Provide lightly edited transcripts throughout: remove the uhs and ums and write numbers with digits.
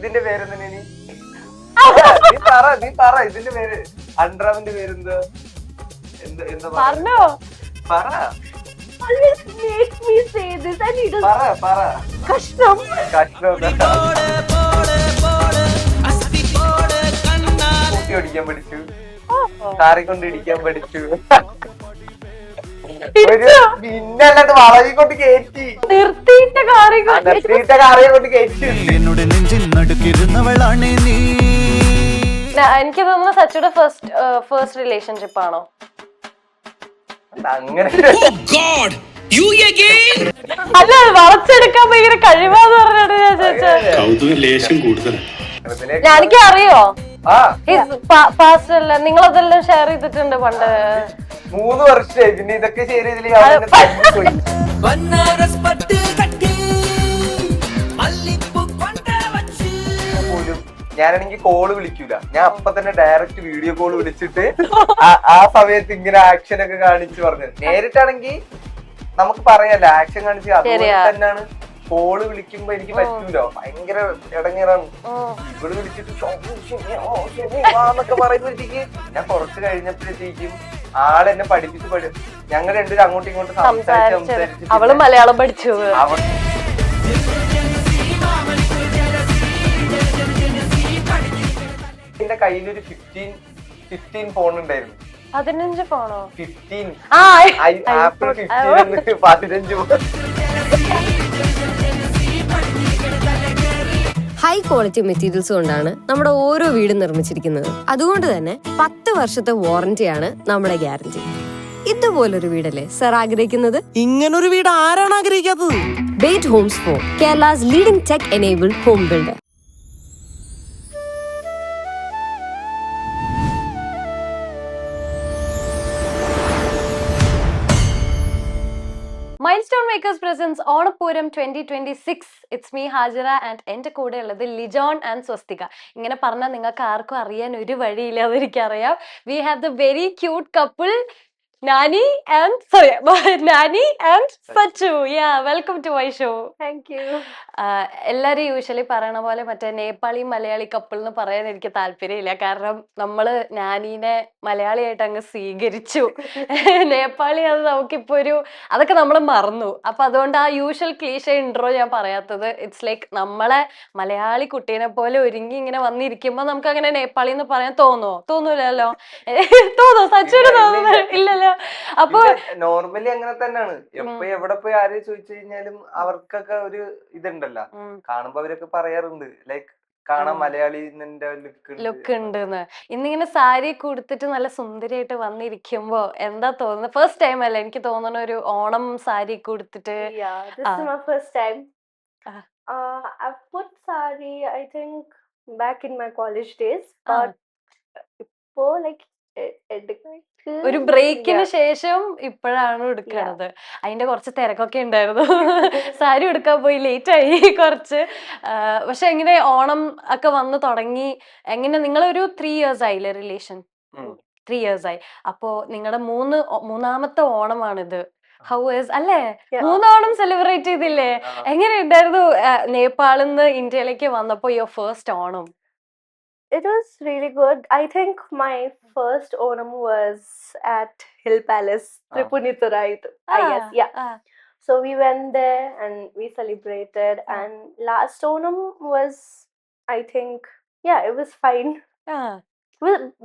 ഇതിന്റെ പേരെന്താ? നീ പറ ഇതിന്റെ പേര്. അണ്ടർആമിന്റെ പേരെന്താ? എന്താ പറഞ്ഞോ? പറ Always make me say this and he does. പറ കഷ്ടം. കൂട്ടി ഓടിക്കാൻ പഠിച്ചു, കാറി കൊണ്ട് ഇടിക്കാൻ പഠിച്ചു, ഒരു പിന്നല്ലാണ്ട് വളവി കൊണ്ട് കയറ്റി, നിർത്തിയിട്ട കാറിയെ കൊണ്ട് കയറ്റി. എനിക്ക് തോന്നുന്നു സച്ചുടെ ഫസ്റ്റ് റിലേഷൻഷിപ്പ് ആണോ? അങ്ങനെ അല്ല, വളച്ചെടുക്കാൻ ഭയങ്കര കഴിവാന്ന് പറഞ്ഞിട്ട് ഞാൻ ചോദിച്ചത്. എനിക്ക് അറിയോ പാസ്റ്റ് അല്ല, നിങ്ങളതെല്ലാം ഷെയർ ചെയ്തിട്ടുണ്ട് പണ്ട്. 3 വർഷമായി. പിന്നെ ഇതൊക്കെ ശരി പോലും ഞാനാണെങ്കിൽ കോള് വിളിക്കൂല. ഞാൻ അപ്പൊ തന്നെ ഡയറക്റ്റ് വീഡിയോ കോൾ വിളിച്ചിട്ട് ആ സമയത്ത് ഇങ്ങനെ ആക്ഷൻ ഒക്കെ കാണിച്ചു പറഞ്ഞു. നേരിട്ടാണെങ്കിൽ നമുക്ക് പറയാലോ, ആക്ഷൻ കാണിച്ച്. അതുപോലെ തന്നെയാണ് കോള് വിളിക്കുമ്പോ എനിക്ക് പറ്റൂലോ, ഭയങ്കര ഇടങ്ങേറാണ്. ഇവള് വിളിച്ചിട്ട് എന്നൊക്കെ പറയുമ്പോഴത്തേക്ക് ഞാൻ കുറച്ച് കഴിഞ്ഞപ്പോഴത്തേക്കും ആളെന്നെ പഠിപ്പിച്ച് ഞങ്ങൾ രണ്ടുപേരും അങ്ങോട്ടും ഇങ്ങോട്ടും സംസാരിച്ച് അവള് മലയാളം പഠിച്ചു. എന്റെ കയ്യിലൊരു 15 ഫോൺ ഉണ്ടായിരുന്നു. 15 ഫോണോ? 15. ആപ്പിൾ 15 ഹൈ ക്വാളിറ്റി മെറ്റീരിയൽസ് കൊണ്ടാണ് നമ്മുടെ ഓരോ വീടും നിർമ്മിച്ചിരിക്കുന്നത്. അതുകൊണ്ട് തന്നെ 10 വർഷത്തെ വാറന്റിയാണ് നമ്മുടെ ഗ്യാരണ്ടി. ഇതുപോലൊരു വീടല്ലേ സർ ആഗ്രഹിക്കുന്നത്? ഇങ്ങനൊരു വീട് ആരാണ് ആഗ്രഹിക്കാത്തത്? Bate Homes for Kerala's leading tech enabled home builder. Milestone makers presence Onappooram 2026. It's me Hajara and എൻ്റെ കൂടെ ഉള്ളത് ലിജോൺ ആൻഡ് സ്വസ്തിക. ഇങ്ങനെ പറഞ്ഞാൽ നിങ്ങൾക്ക് ആർക്കും അറിയാൻ ഒരു വഴിയില്ല, അതെനിക്കറിയാം. We have the very cute couple Nani and Sachu. Welcome to my show. Thank you. എല്ലാരും യൂഷ്വലി പറയണ പോലെ മറ്റേ നേപ്പാളി മലയാളി കപ്പിൾ എന്ന് പറയാൻ എനിക്ക് താല്പര്യമില്ല. കാരണം നമ്മള് നാനീനെ മലയാളിയായിട്ട് അങ്ങ് സ്വീകരിച്ചു. നേപ്പാളി അത് നമുക്കിപ്പോ അതൊക്കെ നമ്മൾ മറന്നു. അപ്പൊ അതുകൊണ്ട് ആ യൂഷ്വൽ ക്ലീഷ ഇൻട്രോ ഞാൻ പറയാത്തത്. ഇറ്റ്സ് ലൈക്ക് നമ്മളെ മലയാളി കുട്ടീനെ പോലെ ഒരുങ്ങി ഇങ്ങനെ വന്നിരിക്കുമ്പോ നമുക്ക് അങ്ങനെ നേപ്പാളി എന്ന് പറയാൻ തോന്നൂലല്ലോ? തോന്നോ? സച്ചുവിന് തോന്നുന്നു ഇല്ലല്ലോ? അപ്പൊ നോർമലി അങ്ങനെ തന്നെയാണ്. എപ്പോ എവിടെ പോയി ആരെയും ചോദിച്ചു കഴിഞ്ഞാലും അവർക്കൊക്കെ ഒരു ഇതുണ്ടല്ലോ, കാണുമ്പോ അവരൊക്കെ പറയാറുണ്ട് ലൈക്ക് കാണാൻ മലയാളി ലുക്ക് ഉണ്ടെന്ന്. ഇന്നിങ്ങനെ സാരി കൊടുത്തിട്ട് നല്ല സുന്ദരിയായിട്ട് വന്നിരിക്കുമ്പോ എന്താ തോന്നുന്നത്? ഫസ്റ്റ് ടൈം അല്ലേ എനിക്ക് തോന്നുന്ന ഒരു ഓണം സാരി കൊടുത്തിട്ട്? This is my first time. I've put sari, I think, back in my college days, but ipo like ഒരു ബ്രേക്കിന് ശേഷം ഇപ്പോഴാണ് എടുക്കണത്. അതിന്റെ കുറച്ച് തിരക്കൊക്കെ ഉണ്ടായിരുന്നു. സാരി എടുക്കാൻ പോയി ലേറ്റ് ആയി കുറച്ച്. പക്ഷെ എങ്ങനെ ഓണം ഒക്കെ വന്ന് തുടങ്ങി? എങ്ങനെ നിങ്ങളൊരു 3 years ആയില്ലേ റിലേഷൻ? 3 years ആയി. അപ്പോ നിങ്ങളുടെ മൂന്നാമത്തെ ഓണമാണിത്. ഹൗ ഈസ് അല്ലേ? 3 ഓണം സെലിബ്രേറ്റ് ചെയ്തില്ലേ? എങ്ങനെ ഉണ്ടായിരുന്നു നേപ്പാളിൽ നിന്ന് ഇന്ത്യയിലേക്ക് വന്നപ്പോ your first Onam? It was really good. I think my first Onam was at Hill Palace, Tripunithura. I guess, yeah. So we went there and we celebrated. And last Onam was, I think, yeah, it was fine.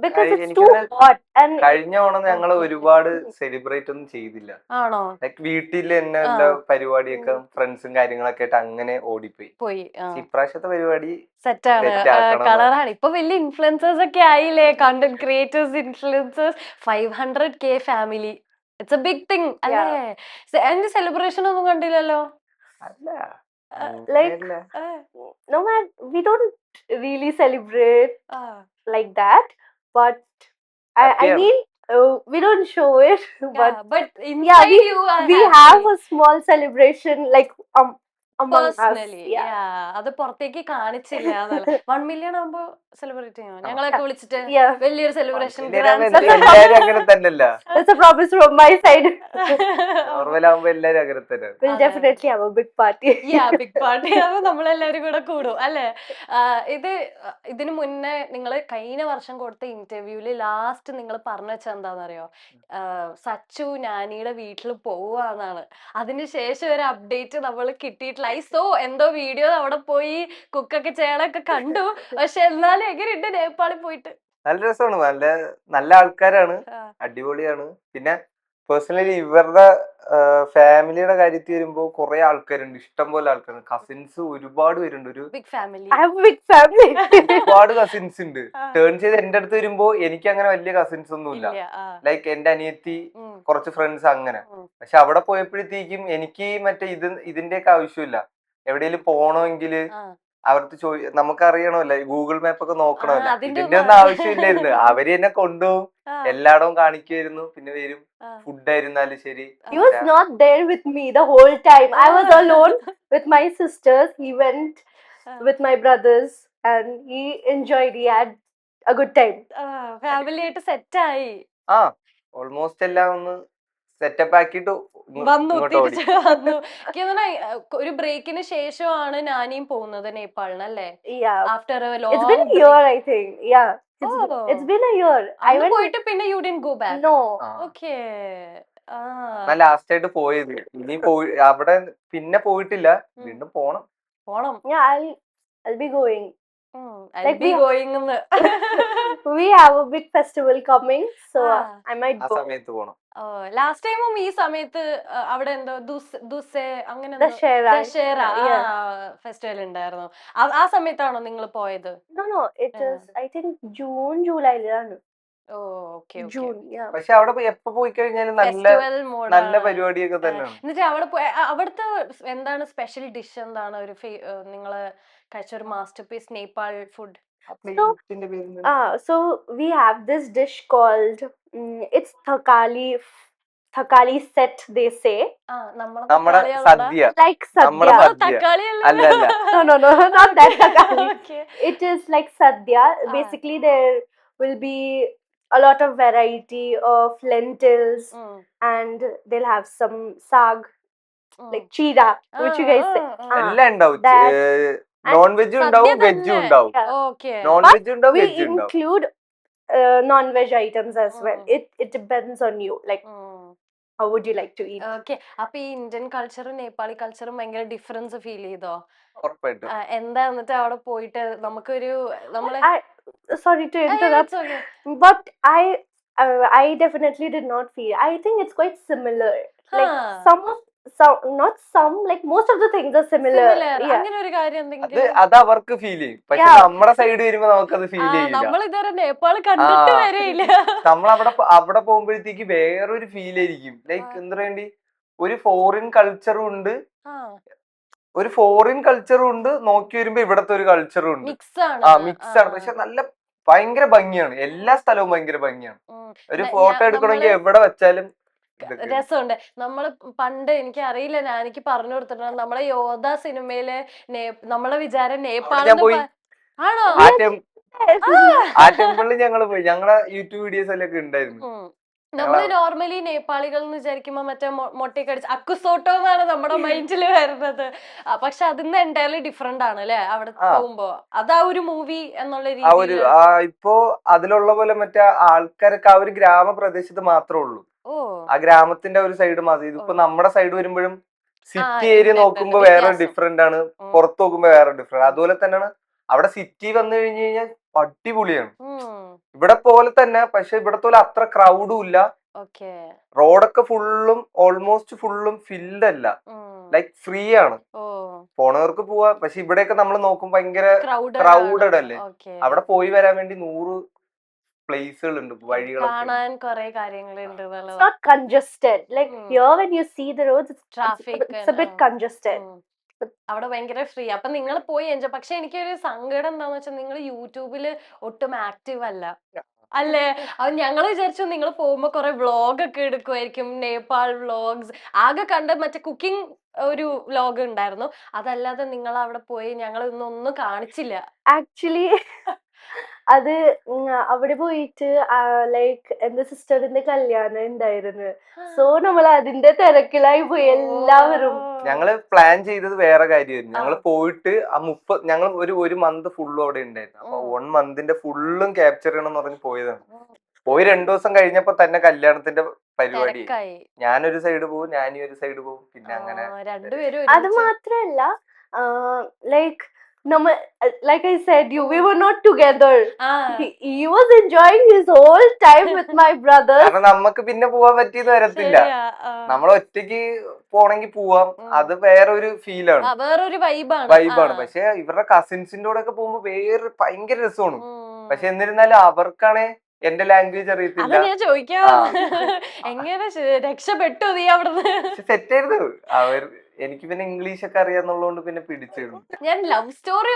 Because it's too hot. And കഴിഞ്ഞ ഓണം ഞങ്ങൾ ഒരുപാട് celebrate ഒന്നും ചെയ്തില്ല. ആണോ? Like വീട്ടിൽ തന്നെ എല്ലാ പരിപാടിയൊക്കെ ഫ്രണ്ട്സും കാര്യങ്ങളൊക്കെ ആയിട്ട് അങ്ങനെ ഓടിപ്പോയി. ഇപ്രാവശ്യത്തെ പരിപാടി സെറ്റാണ്, കളറാണ്. ഇപ്പൊ വലിയ ഇൻഫ്ലുവൻസേഴ്സ് ഒക്കെ ആയില്ലേ, content creators, influencers. 500K family, it's a big thing അല്ലേ? അതിന്റെ സെലിബ്രേഷൻ ഒന്നും കണ്ടില്ലല്ലോ? like no man, we don't really celebrate like that, but I mean we don't show it, but inside we have a small celebration, like among us. Personally Yeah. അത് പുറത്തേക്ക് കാണിച്ചില്ല എന്നല്ല. 1 million ആകുമ്പോ celebrate ചെയ്യോ ഞങ്ങളൊക്കെ വിളിച്ചിട്ട് Yeah. വലിയൊരു celebration എല്ലാരും അങ്ങനെ തന്നെയല്ല. That's a promise from my side. Normal ആവുമ്പോ എല്ലാരും അങ്ങനെ തന്നെ. We'll definitely have a big party. Big party ആവുമ്പോ നമ്മളെല്ലാരും കൂടെ കൂടും അല്ലെ. ഇതിനു മുന്നേ നിങ്ങൾ കഴിഞ്ഞ വർഷം കൊടുത്ത ഇന്റർവ്യൂല് ലാസ്റ്റ് നിങ്ങൾ പറഞ്ഞു വെച്ചാൽ എന്താണെന്നറിയോ, സച്ചു നാനിയുടെ വീട്ടിൽ പോവാന്നാണ്. അതിനുശേഷം ഒരു അപ്ഡേറ്റ് നമ്മൾ കിട്ടിയിട്ടില്ല. എന്തോ വീഡിയോ അവിടെ പോയി കുക്കൊക്കെ ചെയ്യണൊക്കെ കണ്ടു. പക്ഷെ എന്നാലും എങ്ങനെയുണ്ട് നേപ്പാളിൽ പോയിട്ട്? നല്ല രസമാണ്. നല്ല ആൾക്കാരാണ്, ആ. അടിപൊളിയാണ്. പിന്നെ പേഴ്സണലി ഇവരുടെ ഫാമിലിയുടെ കാര്യത്തിൽ വരുമ്പോ കുറെ ആൾക്കാരുണ്ട്, ഇഷ്ടം പോലെ ആൾക്കാരുണ്ട്. കസിൻസ് ഒരുപാട് പേരുണ്ട്. ഒരു big family. I have a big family. ഒരുപാട് കസിൻസ് ഉണ്ട്. ആ. ടേൺ ചെയ്ത് എന്റെ അടുത്ത് വരുമ്പോ എനിക്ക് അങ്ങനെ വലിയ കസിൻസ് ഒന്നും ഇല്ല. ഇല്ല. ലൈക്ക് എന്റെ അനിയത്തി, ഉം. കുറച്ച് ഫ്രണ്ട്സ് അങ്ങനെ. ഉം. പക്ഷെ അവിടെ പോയപ്പോഴത്തേക്കും എനിക്ക് മറ്റേ ഇതിന്റെയൊക്കെ ആവശ്യമില്ല. എവിടെയെങ്കിലും പോണമെങ്കിൽ ആ. അവർക്ക് നമുക്കറിയണമല്ലോ, ഗൂഗിൾ മാപ്പ് ഒക്കെ നോക്കണമല്ലോ. അതിന്റെ ഇതിന്റെ ഒന്നും ആവശ്യമില്ലായിരുന്നു. അവര് എന്നെ കൊണ്ടുപോകും, ആ. എല്ലായിടവും കാണിക്കുമായിരുന്നു. പിന്നെ വരും, ആ. ഫുഡ് ആയിരുന്നാലും ശരി. He was not there with me the whole time. I was alone with my sisters. He went with my brothers and he enjoyed. He had a good time. Family ആയിട്ട് സെറ്റായി ആ ഓൾമോസ്റ്റ് എല്ലാം ഒന്ന് setup ആക്കിയിട്ട് വന്നു, ഇങ്ങോട്ട് ഓടി. തിരിച്ചു വന്നു. എനിക്ക് തോന്നുന്നു ഒരു ബ്രേക്കിന് ശേഷമാണ് നാനിയും പോകുന്നത് നേപ്പാളിന് അല്ലേ? Yeah. After It's been a year, I think. Yeah. It's been a year. I went. പോയിട്ട് പിന്നെ you didn't go back? No. Okay. ഞാൻ ലാസ്റ്റ് ആയിട്ട് പോയത്. ഇനി അവിടെ പിന്നെ പോയിട്ടില്ല. വീണ്ടും പോണം. പോണം. Yeah, I'll be going. Like be going എന്ന്. We have a big festival coming, so I might ആ go. സമയത്ത് പോണം. ലാസ്റ്റ് ടൈമും ഈ സമയത്ത് അവിടെ എന്തോ ദുസെ അങ്ങനെ Dashera. ദശേര Yeah. ഫെസ്റ്റിവൽ ഉണ്ടായിരുന്നു. ആ സമയത്താണോ നിങ്ങൾ പോയത്? No. It is, I think, June, July. Okay. June. Yeah. പക്ഷെ അവിടെ എപ്പോ പോയി കഴിഞ്ഞാലും ഫെസ്റ്റിവൽ നല്ല പരിപാടിയൊക്കെ തന്നെയാണ്. എന്നിട്ട് അവിടെ അവിടുത്തെ എന്താണ് സ്പെഷ്യൽ ഡിഷ്? എന്താണ് ഒരു നിങ്ങള് കഴിച്ച ഒരു masterpiece Nepal food? So we have this dish called it's thakali set, they say. നമ്മുടെ സദ്യ. Like നമ്മുടെ sadhya. സദ്യ. തക്കാളി അല്ല No, not that thakali. Okay. It is like sadhya. Basically, there will be a lot of variety of lentils, and they'll have some sag, like cheera, which you guys say. എല്ലാം ഉണ്ടാവും. Non വെജും ഉണ്ടാവും, വെജും ഉണ്ടാവും. Okay. Non വെജും ഉണ്ടാവും, We വെജും ഉണ്ടാവും. include non-veg items as well. It depends on you. Like, how would you like to eat? Okay. അപ്പൊ ഈ ഇന്ത്യൻ കൾച്ചറും നേപ്പാളി കൾച്ചറും ഭയങ്കര ഡിഫറൻസ് ഫീൽ ചെയ്തോ? ഉറപ്പായിട്ടും. എന്താ എന്നിട്ട് അവിടെ പോയിട്ട് നമുക്കൊരു നമ്മള് Sorry to interrupt, it's okay. but I definitely did not feel. I think it's quite similar. Like not some, like most of the things are similar. Yeah. അങ്ങനെ ഒരു കാര്യം എന്തെങ്കിലും അത് അവർക്ക് ഫീൽ ചെയ്യും. പക്ഷെ നമ്മുടെ സൈഡ് വരുമ്പോ നമുക്കത് ഫീൽ ചെയ്യില്ല. നമ്മൾ ഇതുവരെ നേപ്പാൾ കണ്ടിട്ട് വരെയില്ല. നമ്മൾ അവിടെ പോകുമ്പോഴത്തേക്ക് വേറൊരു ഫീൽ ആയിരിക്കും. ലൈക്ക് എന്താ വേണ്ടി, ഒരു ഫോറിൻ കൾച്ചറും ഉണ്ട്, നോക്കി വരുമ്പോ ഇവിടത്തെ ഒരു കൾച്ചറും ഉണ്ട്. മിക്സ് ആണ്. പക്ഷെ നല്ല ഭയങ്കര ഭംഗിയാണ്. എല്ലാ സ്ഥലവും ഭയങ്കര ഭംഗിയാണ്. ഒരു ഫോട്ടോ എടുക്കണമെങ്കിൽ എവിടെ വെച്ചാലും രസമുണ്ട്. നമ്മള് പണ്ട് എനിക്ക് അറിയില്ല, എനിക്ക് പറഞ്ഞു കൊടുത്തിട്ടുണ്ട്, നമ്മളെ യോധ സിനിമയിലെ നമ്മളെ വിചാരം നേപ്പാളിൽ ആണോ? ആ ടെമ്പിളിൽ ഞങ്ങള് പോയി. ഞങ്ങളെ യൂട്യൂബ് വീഡിയോസ് എല്ലാം ഉണ്ടായിരുന്നു. നമ്മള് നോർമലി നേപ്പാളികൾ എന്ന് വിചാരിക്കുമ്പോ മറ്റേ മൊട്ടയൊക്കെ അടിച്ച് അക്കുസോട്ടോ എന്നാണ് നമ്മുടെ മൈൻഡിൽ വരുന്നത്. പക്ഷെ അതിന്ന് എൻറ്റയർലി ഡിഫറെന്റ് ആണ് അല്ലെ അവിടെ പോകുമ്പോ. അതാ ഒരു മൂവി എന്നുള്ള രീതിയിൽ ഇപ്പോ അതിലുള്ള പോലെ മറ്റേ ആൾക്കാരൊക്കെ ആ ഒരു ഗ്രാമപ്രദേശത്ത് മാത്രമേ ഉള്ളൂ. ആ ഗ്രാമത്തിന്റെ ഒരു സൈഡ് മതി. ഇതിപ്പോ നമ്മുടെ സൈഡ് വരുമ്പോഴും സിറ്റി ഏരിയ നോക്കുമ്പോ വേറെ ഡിഫറെന്റ് ആണ്, പുറത്ത് നോക്കുമ്പോ വേറെ ഡിഫറെന്റ്. അതുപോലെ തന്നെയാണ് അവിടെ സിറ്റി വന്നു കഴിഞ്ഞു കഴിഞ്ഞാൽ അടിപൊളിയാണ്. ഇവിടെ പോലെ തന്നെ, പക്ഷെ ഇവിടത്തെ പോലെ അത്ര ക്രൗഡും ഇല്ല. റോഡൊക്കെ ഓൾമോസ്റ്റ് ഫുള്ളും ഫിൽഡ് അല്ല, ലൈക്ക് ഫ്രീ ആണ്, പോണവർക്ക് പോവാ. പക്ഷെ ഇവിടെയൊക്കെ നമ്മൾ നോക്കുമ്പോ ഭയങ്കര ക്രൗഡഡ് അല്ലേ. അവിടെ പോയി വരാൻ വേണ്ടി 100 പ്ലേസുകളുണ്ട്, വഴികളൊക്കെ. Not congested. Like here when you see the roads, it's a bit congested. അവിടെ ഭയങ്കര ഫ്രീ. അപ്പൊ നിങ്ങൾ പോയി എൻജോയ്. പക്ഷെ എനിക്കൊരു സങ്കടം എന്താന്ന് വെച്ചാൽ നിങ്ങൾ യൂട്യൂബില് ഒട്ടും ആക്റ്റീവ് അല്ല. അല്ലേ? അത് ഞങ്ങള് വിചാരിച്ചു നിങ്ങൾ പോകുമ്പോ കുറെ വ്ളോഗ് ഒക്കെ എടുക്കുമായിരിക്കും, നേപ്പാൾ വ്ളോഗ്സ്. ആകെ കണ്ട മറ്റേ കുക്കിംഗ് ഒരു വ്ളോഗ് ഉണ്ടായിരുന്നു. അതല്ലാതെ നിങ്ങൾ അവിടെ പോയി ഞങ്ങൾ ഒന്നും കാണിച്ചില്ല. ആക്ച്വലി അത് അവിടെ പോയിട്ട് ലൈക്ക് എന്റെ സിസ്റ്ററിന്റെ കല്യാണം ഉണ്ടായിരുന്നു. സോ നമ്മൾ അതിന്റെ തിരക്കിലായി പോയി എല്ലാവരും. ഞങ്ങള് പ്ലാൻ ചെയ്തത് വേറെ കാര്യമായിരുന്നു. ഞങ്ങള് പോയിട്ട് ഞങ്ങൾ ഒരു മന്ത് ഫുള്ളും അവിടെ ഉണ്ടായിരുന്നു. അപ്പൊ 1 മന്തിന്റെ ഫുള്ളും ക്യാപ്ചർ ചെയ്യണം എന്ന് പറഞ്ഞ് പോയതാണ്. പോയി 2 ദിവസം കഴിഞ്ഞപ്പോ തന്നെ കല്യാണത്തിന്റെ പരിപാടി. തിരക്കായി. ഞാനൊരു സൈഡ് പോകും, ഞാനീ ഒരു സൈഡ് പോകും, പിന്നെ അങ്ങനെ രണ്ടുപേരും അത് മാത്രല്ല ലൈക്ക് നമ്മൾ like I said you we were not together. He was enjoying his whole time with my brothers. കാരണം നമുക്ക് പിന്നെ പോവാൻ പറ്റിയെന്ന് വരത്തില്ല. നമ്മൾ ഒറ്റയ്ക്ക് പോണെങ്കിൽ പോവാം, അത് വേറൊരു ഫീലാണ്, വേറൊരു വൈബാണ്. പക്ഷെ ഇവരുടെ കസിൻസിന്റെ കൂടെ ഒക്കെ പോകുമ്പോ വേറെ ഭയങ്കര രസമാണ്. പക്ഷെ എന്നിരുന്നാലും അവർക്കാണെ എന്റെ ലാംഗ്വേജ് അറിയത്തില്ല. ഞാൻ ചോദിക്കാം, എങ്ങനെ രക്ഷപ്പെട്ടു നീ അവിടുന്ന്? സെറ്റ് ആയിരുന്നു അവർ. എനിക്ക് പിന്നെ ഇംഗ്ലീഷ് ഒക്കെ അറിയാന്നുള്ളതുകൊണ്ട് പിന്നെ പിടിച്ചിരുന്നു. ഞാൻ ലവ് സ്റ്റോറി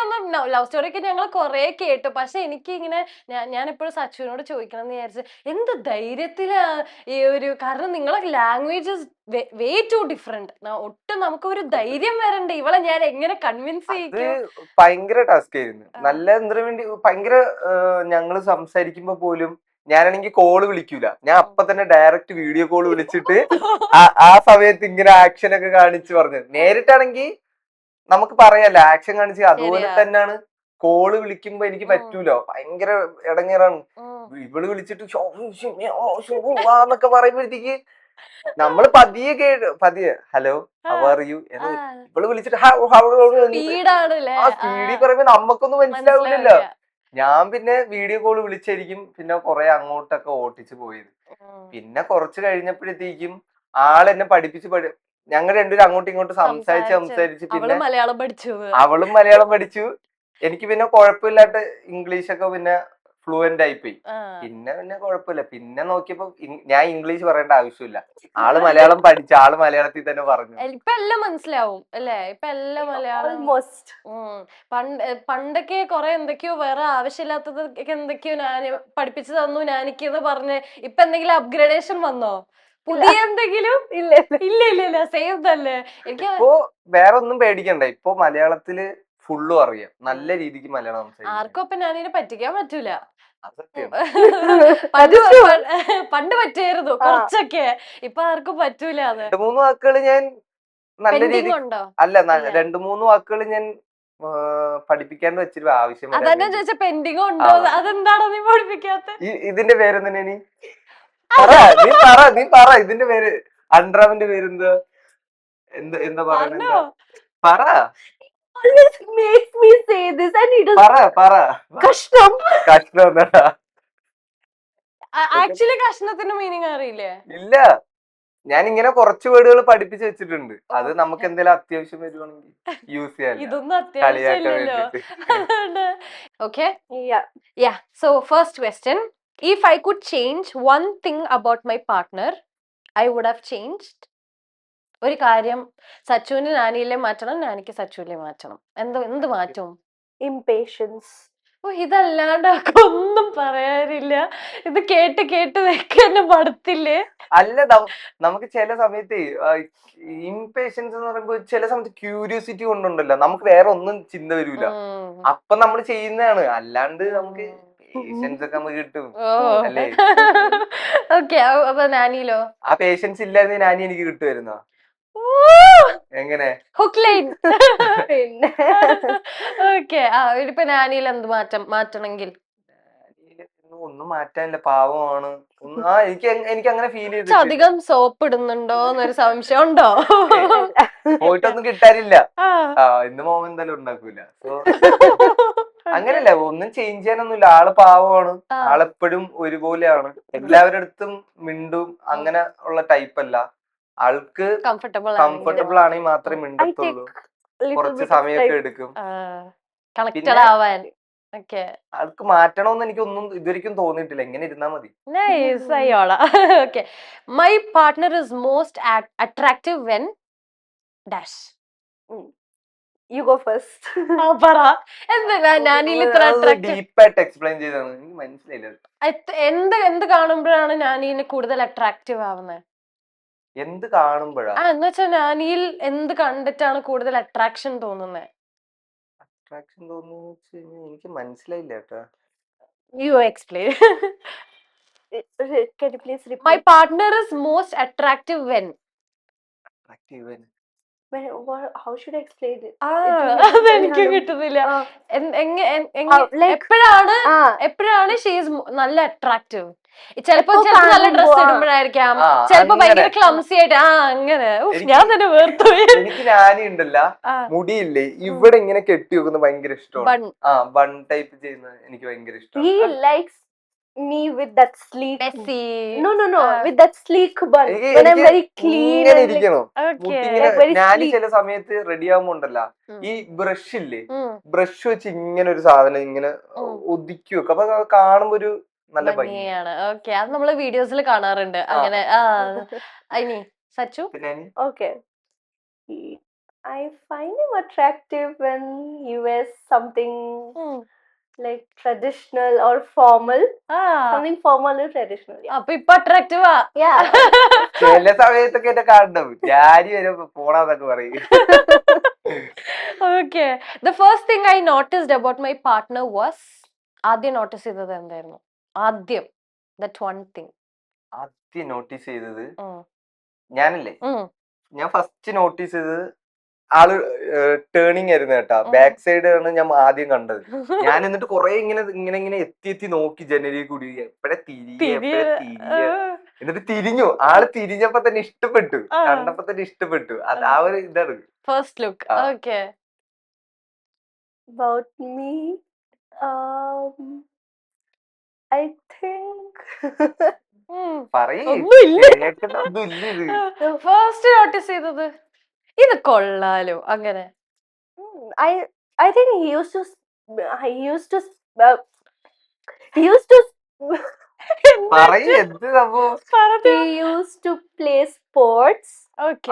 ഒക്കെ ഞങ്ങൾ കൊറേ കേട്ടു. പക്ഷെ എനിക്ക് ഇങ്ങനെ ഞാൻ എപ്പോഴും സച്ചുവിനോട് ചോദിക്കണം എന്ന് വിചാരിച്ചു, എന്ത് ധൈര്യത്തിലാ ഈ ഒരു, കാരണം നിങ്ങളെ ലാംഗ്വേജസ് വേ ടു ഡിഫറെന്റ്. ഒട്ടും നമുക്ക് ഒരു ധൈര്യം വരണ്ടേ ഇവളെ ഞാൻ എങ്ങനെ കൺവിൻസ് ചെയ്യിക്കും? ഭയങ്കര ടാസ്ക് ആയിരുന്നു. നല്ല എന്തിനു വേണ്ടി ഭയങ്കര ഞങ്ങള് സംസാരിക്കുമ്പോ പോലും ഞാനാണെങ്കിൽ കോള് വിളിക്കൂല. ഞാൻ അപ്പൊ തന്നെ ഡയറക്റ്റ് വീഡിയോ കോൾ വിളിച്ചിട്ട് ആ സമയത്ത് ഇങ്ങനെ ആക്ഷൻ ഒക്കെ കാണിച്ച് പറഞ്ഞു. നേരിട്ടാണെങ്കിൽ നമുക്ക് പറയാലോ ആക്ഷൻ കാണിച്ച്. അതുപോലെ തന്നെയാണ് കോള് വിളിക്കുമ്പോ എനിക്ക് പറ്റൂല, ഭയങ്കര ഇടങ്ങേറാണ്. ഇവള് വിളിച്ചിട്ട് എന്നൊക്കെ പറയുമ്പോഴത്തേക്ക് നമ്മള് പതിയെ ഹലോ ഹൗ ആർ യു എന്ന് ഇവള് വിളിച്ചിട്ട് സ്പീഡിൽ പറയുമ്പോ നമ്മക്കൊന്നും മനസ്സിലാവില്ലല്ലോ. ഞാൻ പിന്നെ വീഡിയോ കോള് വിളിച്ചായിരിക്കും പിന്നെ കൊറേ അങ്ങോട്ടൊക്കെ ഓട്ടിച്ചു പോയത്. പിന്നെ കുറച്ച് കഴിഞ്ഞപ്പോഴത്തേക്കും ആളെന്നെ ഞങ്ങൾ രണ്ടുപേരും അങ്ങോട്ടും ഇങ്ങോട്ടും സംസാരിച്ച് പിന്നെ അവളും മലയാളം പഠിച്ചു. എനിക്ക് പിന്നെ കുഴപ്പമില്ലാത്ത ഇംഗ്ലീഷൊക്കെ പിന്നെ ഫ്ലുവന്റ് ആയിപ്പോയി. പിന്നെ കുഴപ്പമില്ല. പിന്നെ നോക്കിയപ്പോ ഞാൻ ഇംഗ്ലീഷ് പറയേണ്ട ആവശ്യമില്ല, ആള് മലയാളം പഠിച്ച ആള് മലയാളത്തിൽ തന്നെ പറഞ്ഞു. ഇപ്പൊ എല്ലാം മനസ്സിലാവും അല്ലേ? ഇപ്പൊ എല്ലാം മലയാളം. പണ്ടൊക്കെ കൊറേ എന്തൊക്കെയോ വേറെ ആവശ്യമില്ലാത്തത് എന്തൊക്കെയോ ഞാൻ പഠിപ്പിച്ചു തന്നു ഞാനിക്കെന്ന് പറഞ്ഞ്. ഇപ്പൊ എന്തെങ്കിലും അപ്ഗ്രേഡേഷൻ വന്നോ? പുതിയ എന്തെങ്കിലും? ഇല്ല സെയിം തന്നെ. എനിക്ക് ഇപ്പൊ വേറെ ഒന്നും പേടിക്കണ്ട. ഇപ്പൊ മലയാളത്തില് ഫുള്ളും അറിയാം, നല്ല രീതിക്ക് മലയാളം സംസാരിക്കും. ആർക്കും അപ്പൊ ഞാനിനെ പറ്റിക്കാൻ പറ്റൂല. അതൊക്കെ പണ്ട് പറ്റിയായിരുന്നു കുറച്ചൊക്കെ, ഇപ്പൊ ആർക്കും പറ്റൂല. 2-3 വാക്കുകൾ ഞാൻ നല്ല രീതിക്ക് അല്ല 2-3 വാക്കുകൾ ഞാൻ പഠിപ്പിക്കാണ്ട് വെച്ചിട്ട് ആവശ്യം. അതന്നെ ചോദിച്ച പെൻഡിങ് ഉണ്ടോ? അതെന്താണോ നീ പഠിപ്പിക്കാത്ത? ഇതിന്റെ പേരെന്താ? നീ പറ ഇതിന്റെ പേര്. അൺഡ്രാമിന്റെ പേരെന്താ? എന്താ പറയുന്നത്? പറ. കഷ്ണം ആക്ച്വലി കഷ്ണത്തിന്റെ മീനിങ് അറിയില്ലേ? ഇല്ല, ഞാൻ ഇങ്ങനെ കുറച്ച് വേർഡുകൾ പഠിപ്പിച്ച് വെച്ചിട്ടുണ്ട്. അത് നമുക്ക് എന്തെങ്കിലും അത്യാവശ്യം വരുവാണെങ്കിൽ യൂസ് ചെയ്യാം. ഇതൊന്നും അത്യാവശ്യമില്ലല്ലോ. Okay. Yeah. So first question. If I could change one thing about my partner, I would have changed. ഒരു കാര്യം സച്ചുവിന് നാനിയിലെ മാറ്റണം, നാനിക്ക് സച്ചുവിലെ മാറ്റണം. എന്ത് മാറ്റും? Impatience. ഇതല്ലാണ്ട് ഒന്നും പറയാനില്ല. ഇത് കേട്ട് വെക്കാനെ മടുത്തില്ലേ? അല്ല, നമുക്ക് ചില സമയത്ത് ഇംപേഷ്യൻസ് എന്ന് പറയുമ്പോ ചില സമയത്ത് ക്യൂരിയോസിറ്റി കൊണ്ടുണ്ടല്ലോ, നമുക്ക് വേറെ ഒന്നും ചിന്ത വരൂല. അപ്പൊ നമ്മൾ ചെയ്യുന്നതാണ്. അല്ലാണ്ട് നമുക്ക് പേഷ്യൻസ് ഒക്കെ നമുക്ക് കിട്ടും അല്ലേ? ഓക്കെ. അപ്പൊ നാനിയിലോ? ആ പേഷ്യൻസ് ഇല്ലാതെ നാനി എനിക്ക് കിട്ടുമായിരുന്നോ? എങ്ങനെ? Hook line. ഓക്കെ. ഇപ്പൊ നാനിയിൽ എന്ത് മാറ്റണമെങ്കിൽ? ഒന്നും മാറ്റാനില്ല, പാവമാണ്. എനിക്ക് അങ്ങനെ ഫീൽ ചെയ്തു. അധികം സോപ്പ് ഇടുന്നുണ്ടോ എന്നൊരു സംശയം ഉണ്ടോ? പോയിട്ടൊന്നും കിട്ടാനില്ല. ഇന്ന് മോൻ എന്തായാലും ഉണ്ടാക്കൂല. സോ അങ്ങനെയല്ല, ഒന്നും ചേഞ്ച് ചെയ്യാനൊന്നുമില്ല. ആള് പാവമാണ്, ആളെപ്പോഴും ഒരുപോലെയാണ്, എല്ലാവരുടെ അടുത്തും മിണ്ടും, അങ്ങനെ ഉള്ള ടൈപ്പ് അല്ല. ആൾക്ക് കംഫർട്ടബിൾ ആണെങ്കിൽ മാത്രമേ മിണ്ടത്തുള്ളൂ. കുറച്ച് സമയമൊക്കെ എടുക്കും കണക്റ്റഡ് ആവാൻ. ആൾക്ക് മാറ്റണമെന്ന് എനിക്കൊന്നും ഇതുവരെയ്ക്കും തോന്നിയിട്ടില്ല. എങ്ങനെ ഇരുന്നാ മതി. Okay. My partner is most attractive when dash. You go first. പറ എന്താ നാനിയിൽ ഇത്ര അട്രാക്റ്റീവ് ഡീപ്പായിട്ട് എക്സ്പ്ലെയിൻ ചെയ്താണ് എനിക്ക് മനസ്സിലായില്ല. എന്ത് കാണുമ്പോഴാണ് നാനിന് കൂടുതൽ അട്രാക്റ്റീവ് ആവുന്നത്? എന്ത് കാണുമ്പോഴാ എന്ന് വെച്ചാൽ നാനിയിൽ എന്ത് കണ്ടിട്ടാണ് കൂടുതൽ അട്രാക്ഷൻ തോന്നുന്നത്? അട്രാക്ഷൻ തോന്നുന്നു വെച്ച് കഴിഞ്ഞാൽ എനിക്ക് മനസ്സിലായില്ല കേട്ടാ. You explain. Can you please repeat? My partner is most attractive when. Attractive. How should I explain it? അതെനിക്ക് കിട്ടുന്നില്ല. എപ്പോഴാണ് ഷീസ് നല്ല അട്രാക്റ്റീവ്? ചിലപ്പോ നല്ല ഡ്രസ് ഇടുമ്പോഴായിരിക്കാം, ചിലപ്പോ ഭയങ്കര ക്ലംസി ആയിട്ട്. അങ്ങനെ ഞാൻ തന്നെ വേർത്തുപോയി. എനിക്ക് നാനി ഉണ്ടല്ല, മുടിയില്ലേ ഇവിടെ ഇങ്ങനെ കെട്ടി വെക്കുന്നത് ഭയങ്കര ഇഷ്ടമാണ്. ബൺ ടൈപ്പ് ചെയ്യുന്നത് എനിക്ക് ഭയങ്കര ഇഷ്ടമാണ്. He likes me with that sleek. Messy. No, with that sleek bun. When I'm very clean and ഞാൻ ചില സമയത്ത് റെഡി ആവുമ്പോ ഉണ്ടല്ല, ഈ ബ്രഷ് ഇല്ലേ, ബ്രഷ് വെച്ച് ഇങ്ങനെ ഒരു സാധനം ഇങ്ങനെ ഒതുക്കി വെക്കും. അപ്പൊ കാണുമ്പോ ഒരു നല്ല ഭംഗിയാണ്. ഓക്കെ, അത് നമ്മള് വീഡിയോസിൽ കാണാറുണ്ട് അങ്ങനെ. ഇനി Sachu? Okay. I find him attractive when he wears something like traditional or formal. Something formal or traditional. അപ്പൊ ഇപ്പൊ അട്രാക്റ്റീവാ? ചില സമയത്തൊക്കെ എന്നെ കാണണം, ഞാനി വരെ പോണാന്നൊക്കെ പറയും. Okay. The first thing I noticed about my partner was, ആദ്യം നോട്ടീസ് ചെയ്തത് എന്തായിരുന്നു? ആദ്യം, that one thing. ആദ്യം നോട്ടീസ് ചെയ്തത് ഞാനല്ലേ, ഞാൻ ഫസ്റ്റ് നോട്ടീസ് ചെയ്തത് ആള് ടേണിങ് ആയിരുന്നു കേട്ടാ. ബാക്ക് സൈഡ് ആണ് ഞാൻ ആദ്യം കണ്ടത്. ഞാൻ എന്നിട്ട് കൊറേ ഇങ്ങനെ എത്തി നോക്കി ജനലിൽ കൂടി, എപ്പഴേ തിരികെ. എന്നിട്ട് തിരിഞ്ഞു, ആള് തിരിഞ്ഞപ്പോ തന്നെ ഇഷ്ടപ്പെട്ടു, കണ്ടപ്പോ തന്നെ ഇഷ്ടപ്പെട്ടു. അത് ആ ഒരു ഇതാണ് first look. Okay. About me, I think first notice ചെയ്തത് ഇത് കൊള്ളാലോ അങ്ങനെ. I think he used to play sports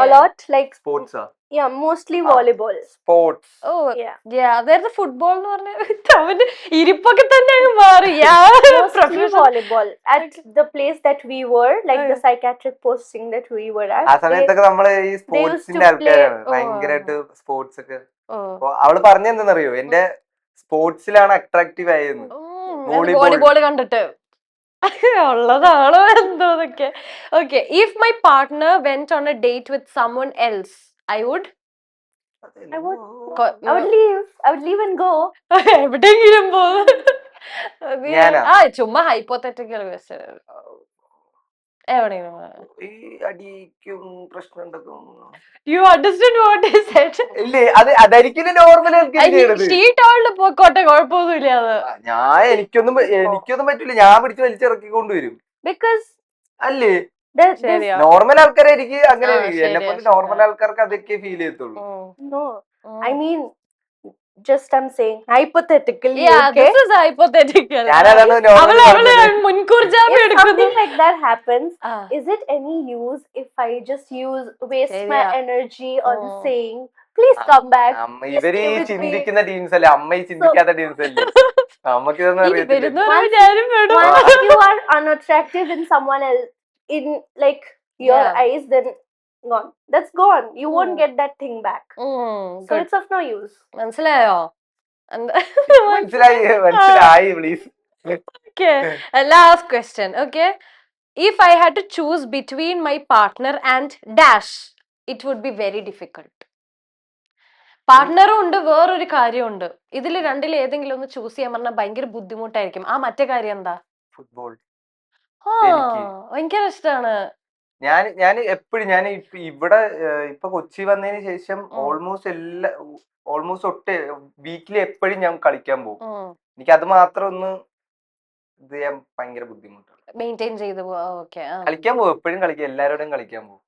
a lot, like sports. Yeah, mostly volleyball. Sports. Oh, yeah. There's a football എന്ന് പറഞ്ഞ അവന്റെ ഇരിപ്പൊക്കെ തന്നെ മാറി. Mostly volleyball at the place that we were, like the psychiatric posting that we were at. ആ സമയത്തൊക്കെ നമ്മള് ഈ സ്പോർട്സിന്റെ ആൾക്കാരാണ്, ഭയങ്കരമായിട്ട് സ്പോർട്സ് ഒക്കെ. അവള് പറഞ്ഞെന്തെന്നറിയോ, എന്റെ സ്പോർട്സിലാണ് അട്രാക്റ്റീവ് ആയെന്ന്, വോളിബോൾ കണ്ടിട്ട്. ഉള്ളതാണോ എന്തോന്നൊക്കെ. Okay. If my partner went on a date with someone else, I would leave and go. എവിടെയെങ്കിലും പോകും. ചുമ്മാ ഹൈപ്പോത്തറ്റിക്കൽ ക്വസ്റ്റ്യൻ. എവിടെയെങ്കിലും അടിക്കും പ്രശ്നം ഉണ്ടാക്കും. You understand what I said? ഇല്ലേ, അതായിരിക്കും നോർമൽ. പോയിക്കോട്ടെ, കുഴപ്പമൊന്നുമില്ല. അത് എനിക്കൊന്നും പറ്റില്ല, ഞാൻ പിടിച്ച് വലിച്ചിറക്കി കൊണ്ടുവരും. Because അല്ലേ, നോർമൽ ആൾക്കാരായിരിക്കും അങ്ങനെ. എന്നെ പോലെ നോർമൽ ആൾക്കാർക്ക് അതൊക്കെ ഫീൽ ചെയ്യത്തുള്ളൂ. No, I mean, just I'm saying hypothetically. Yeah, okay? This is hypothetical. മുൻകൂർ ജാമ്യം എടുക്കുന്നു. Something like that happens. Is it any use if I just waste my energy on saying please come back? ഇവര് ചിന്തിക്കുന്ന teams അല്ലേ, അമ്മ ചിന്തിക്കാത്ത teams അല്ലേ. നമുക്ക് ഇതൊന്നും അറിയത്തില്ല. Once you are unattractive in someone else, in like your eyes, then gone. That's gone. You won't get that thing back. So it's of no use. മനസ്സിലായോ? മനസ്സിലായി please. Okay. Last question. Okay. If I had to choose between my partner and dash, it would be very difficult. പാർട്ട്ണറും ഉണ്ട്, വേറൊരു കാര്യമുണ്ട്. ഇതിൽ രണ്ടിൽ ഏതെങ്കിലും ഒന്ന് choose ചെയ്യാൻ പറഞ്ഞാൽ ഭയങ്കര ബുദ്ധിമുട്ടായിരിക്കും. ആ മറ്റേ കാര്യം എന്താ? ഫുട്ബോൾ. ഭയങ്കര ഇഷ്ടമാണ്. ഞാൻ എപ്പോഴും ഞാൻ ഇവിടെ ഇപ്പൊ കൊച്ചി വന്നതിന് ശേഷം ഓൾമോസ്റ്റ് വീക്കിലി എപ്പോഴും ഞാൻ കളിക്കാൻ പോകും. എനിക്ക് അത് മാത്രം ഒന്ന് ഇത് ചെയ്യാൻ ഭയങ്കര ബുദ്ധിമുട്ടാണ്. മെയിൻറ്റെയിൻ ചെയ്ത് കളിക്കാൻ പോകും, എപ്പോഴും കളിക്കാം, എല്ലാവരോടും കളിക്കാൻ പോകും.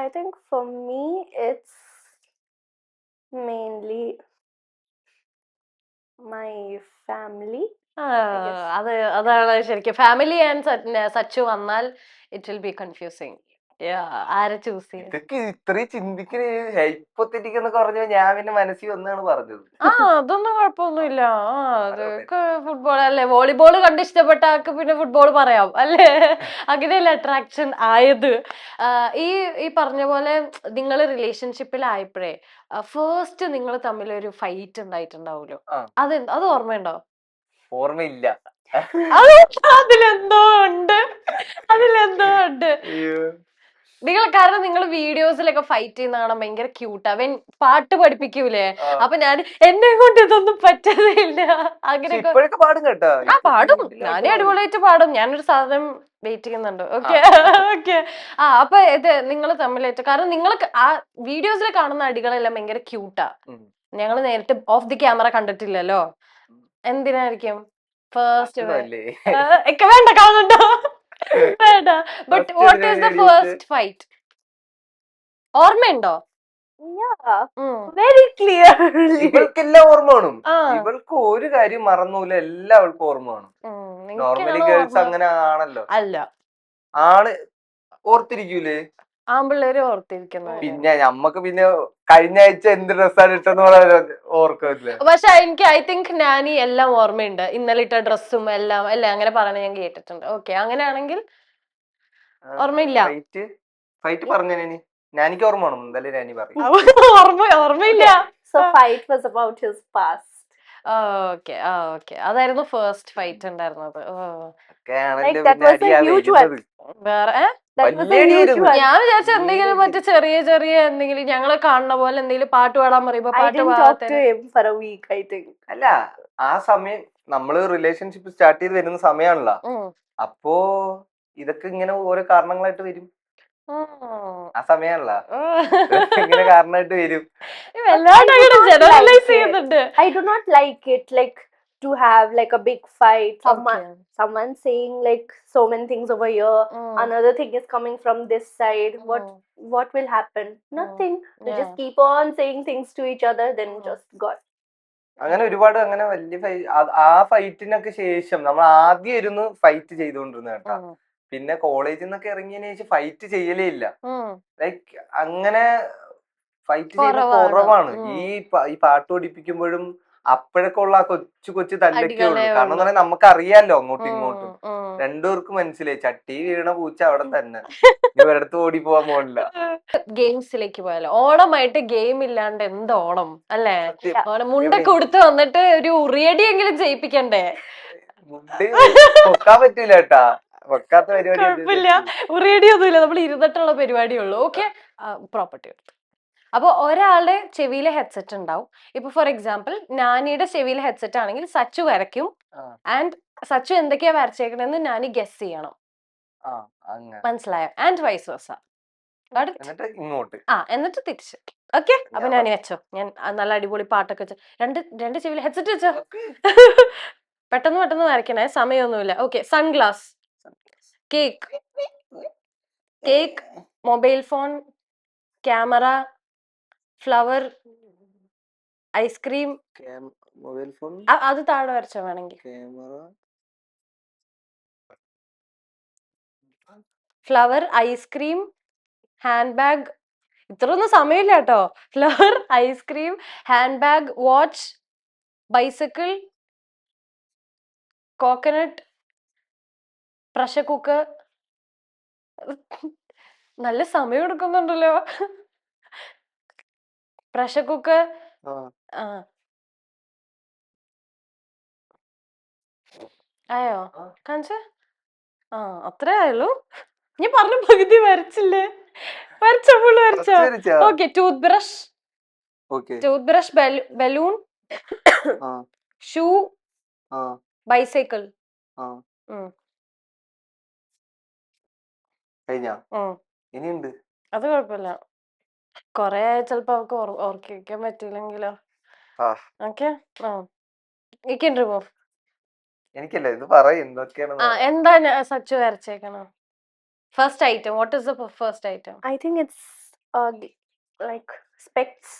I think for me it's mainly my family. അതാണ് ശരിക്കും. ഫാമിലി ആൻഡ് സച്ചു വന്നാൽ ഇറ്റ് വിൽ ബി കൺഫ്യൂസിങ്. ആരെ ചൂസ് ചെയ്യും? ഇതൊക്കെ ഇത്രയും ചിന്തിക്കണ ഹൈപ്പോത്തറ്റിക് എന്നൊക്കെ പറഞ്ഞ ഞാൻ പിന്നെ മനസ്സിൽ വന്നാണ് പറഞ്ഞത്. അതൊന്നും കുഴപ്പമൊന്നുമില്ല. അതൊക്കെ ഫുട്ബോൾ അല്ലേ, വോളിബോൾ കണ്ട് ഇഷ്ടപ്പെട്ട ആൾക്ക് പിന്നെ ഫുട്ബോൾ പറയാം അല്ലേ? അങ്ങനെയല്ലേ അട്രാക്ഷൻ ആയത്. ഈ പറഞ്ഞ പോലെ നിങ്ങൾ റിലേഷൻഷിപ്പിലായപ്പോഴേ ഫസ്റ്റ് നിങ്ങൾ തമ്മിൽ ഒരു ഫൈറ്റ് ഉണ്ടായിട്ടുണ്ടാവുമല്ലോ, അത് ഓർമ്മയുണ്ടോ? ഓർമ്മയില്ല. അതിലെന്തോ ഉണ്ട്, അതിലെന്തോ ഉണ്ട്. നിങ്ങൾ കാരണം നിങ്ങൾ വീഡിയോസിലൊക്കെ ഫൈറ്റ് ചെയ്യുന്ന കാണാൻ ഭയങ്കര ക്യൂട്ടാ. അവൻ പാട്ട് പഠിപ്പിക്കൂലേ, അപ്പൊ ഞാൻ എന്നെ കൊണ്ട് ഇതൊന്നും പറ്റതേയില്ല. അങ്ങനെയൊക്കെ ഇപ്പോഴൊക്കെ പാടും കേട്ടോ. പാടും, ഞാനേ അടിപൊളിയായിട്ട് പാടും. ഞാനൊരു സാധനം വെയിറ്റ് ചെയ്യുന്നുണ്ട്. Okay okay. അപ്പൊ ഇത് നിങ്ങൾ തമ്മിലായിട്ട്, കാരണം നിങ്ങൾ ആ വീഡിയോസിൽ കാണുന്ന അടികളെല്ലാം ഭയങ്കര ക്യൂട്ടാ. ഞങ്ങൾ നേരിട്ട് ഓഫ് ദി ക്യാമറ കണ്ടിട്ടില്ലല്ലോ, എന്തിനായിരിക്കും ഫസ്റ്റ് ഒക്കെ വേണ്ട കാണുന്നുണ്ടോ വേണ്ട. But what is the first fight, ഓർമ്മയുണ്ടോ? Very clearly. ഇവൾക്കെല്ലാം ഓർമ്മ കാണും. ഇവൾക്ക് ഒരു കാര്യം മറന്നൂല, എല്ലാം അവൾക്ക് ഓർമ്മ കാണും. നോർമലി ഗേൾസ് അങ്ങനെ ആണല്ലോ. അല്ല, ആണ് ഓർത്തിരിക്കൂലേ? ആമ്പിള്ളേര് ഓർത്തിരിക്കുന്നു. പിന്നെ നമ്മക്ക് പിന്നെ കഴിഞ്ഞ ആഴ്ച എന്ത് ഡ്രസ്സാണ് ഇട്ടെന്ന് പറയാൻ ഓർക്കില്ല. പക്ഷെ എനിക്ക് ഐ തിങ്ക് നാനി എല്ലാം ഓർമ്മയുണ്ട്, ഇന്നലെ ഇട്ട ഡ്രസ്സും എല്ലാം അല്ലേ, അങ്ങനെ പറയണ ഞാൻ കേട്ടിട്ടുണ്ട്. ഓക്കെ, അങ്ങനെയാണെങ്കിൽ ഓർമ്മയില്ല. ഫൈറ്റ് പറഞ്ഞേനി നാനിക്ക് ഓർമ്മ വേണം, എന്തായാലും നാനി പറയും. ഓർമ്മയില്ല. So fight was about his past. Okay okay, അതായിരുന്നു ഫസ്റ്റ് ഫൈറ്റ് ഉണ്ടായിരുന്നത്. Like that was a huge one. വേറെ That was a huge one. ഞാൻ വിചാരിച്ച എന്തെങ്കിലും മറ്റേ ചെറിയ ചെറിയ എന്തെങ്കിലും ഞങ്ങള് കാണുന്ന പോലെ എന്തെങ്കിലും പാട്ട് പാടാൻ പറയുമ്പോ I പാട്ട് didn't talk to him for a week, I think. അല്ല, ആ സമയം നമ്മള് റിലേഷൻഷിപ്പ് സ്റ്റാർട്ട് ചെയ്ത് വരുന്ന സമയമാണല്ലോ. അപ്പോ ഇതൊക്കെ ഇങ്ങനെ ഓരോ കാരണങ്ങളായിട്ട് വരും. ആ സമയല്ല ഇങ്ങനെ കാരണമായിട്ട് വരും. I do not like it, like to have like a big fight, someone saying like so many things over here, another thing is coming from this side. What will happen? Nothing. We just keep on saying things to each other, then just got. അങ്ങനെ ഒരുപാട് അങ്ങനെ വലിയ ആ ഫൈറ്റിനൊക്കെ ശേഷം നമ്മൾ ആദ്യം ഇരുന്ന് fight ചെയ്തുകൊണ്ടിരുന്ന കേട്ടോ. പിന്നെ കോളേജിൽ നിന്നൊക്കെ ഇറങ്ങിയതിനു ശേഷം ഫൈറ്റ് ചെയ്യലേ ഇല്ല. ലൈക്ക് അങ്ങനെ ഫൈറ്റ് ചെയ്യുന്ന കുറവാണ്. ഈ പാട്ട് പഠിപ്പിക്കുമ്പോഴും അപ്പോഴൊക്കെ ഉള്ള ആ കൊച്ചു തല്ലൊക്കെ ഉള്ളു. കാരണം എന്ന് പറഞ്ഞാൽ നമുക്ക് അറിയാലോ അങ്ങോട്ടും ഇങ്ങോട്ടും, രണ്ടുപേർക്കും മനസ്സിലായി ചട്ടി വീണ പൂച്ച അവിടെ തന്നെ, ഇവരടുത്ത് ഓടി പോവാൻ പോണില്ല. ഗെയിംസിലേക്ക് പോയാലോ, ഓണമായിട്ട് ഗെയിം ഇല്ലാണ്ട് എന്ത് ഓണം അല്ലേ? ഓണം മുണ്ടൊക്കെ ഉടുത്ത് വന്നിട്ട് ഒരു ഉറിയടിയെങ്കിലും ചെയ്യിപ്പിക്കണ്ടേ? പൊക്കാൻ പറ്റൂല കേട്ടാ, പൊക്കാത്ത പരിപാടി കുഴപ്പമില്ല, ഉറിയടി ഒന്നുമില്ല, നമ്മൾ ഇരുന്നിട്ടുള്ള പരിപാടിയുള്ളൂ. ഓക്കെ, പ്രോപ്പർട്ടി എടുത്തു. അപ്പൊ ഒരാളുടെ ചെവിയിലെ ഹെഡ്സെറ്റ് ഉണ്ടാവും. ഇപ്പൊ ഫോർ എക്സാമ്പിൾ നാനിയുടെ ചെവിയിലെ ഹെഡ്സെറ്റ് ആണെങ്കിൽ സച്ചു വരയ്ക്കും, ആൻഡ് സച്ചു എന്തൊക്കെയാ വരച്ചേക്കണെന്ന് നാനി ഗസ് ചെയ്യണം. മനസ്സിലായോ? And vice versa. എന്നിട്ട് തിരിച്ച്. ഓക്കെ, അപ്പൊ നാനി വെച്ചോ, ഞാൻ നല്ല അടിപൊളി പാട്ടൊക്കെ വെച്ചോ, രണ്ട് ചെവിയിലെ ഹെഡ്സെറ്റ് വെച്ചോ. പെട്ടെന്ന് വരയ്ക്കണേ, സമയമൊന്നുമില്ല. Okay, sunglass, cake, mobile phone, camera, flower, ice cream. Mobile phone അത് താഴെ വരച്ചോ വേണമെങ്കിൽ. Flower, ice cream, hand bag. ഇത്രയൊന്നും സമയമില്ല കേട്ടോ. Flower, ice cream, hand bag, watch, bicycle, coconut, pressure cooker. നല്ല സമയം എടുക്കുന്നുണ്ടല്ലോ. പ്രഷർ കുക്കർ, ആയോ? കാണിച്ച അത്രേ ആയുള്ളൂ. ഞാൻ പറഞ്ഞ പകുതി വരച്ചില്ലേ? വരച്ചോ. Okay, tooth brush, balloon, shoe, bicycle. ഇനിയുണ്ട്. അത് കുഴപ്പമില്ല, കൊറേ ചിലപ്പോ അവർക്ക് ഓർക്കാൻ പറ്റില്ലെങ്കിലോ. ഓക്കെ, എനിക്കല്ല ഇത് പറയും എന്തൊക്കെയാണ്. എന്താ സച്ചു വരച്ചേക്കണം? First item, what is the first item? I think it's like specs.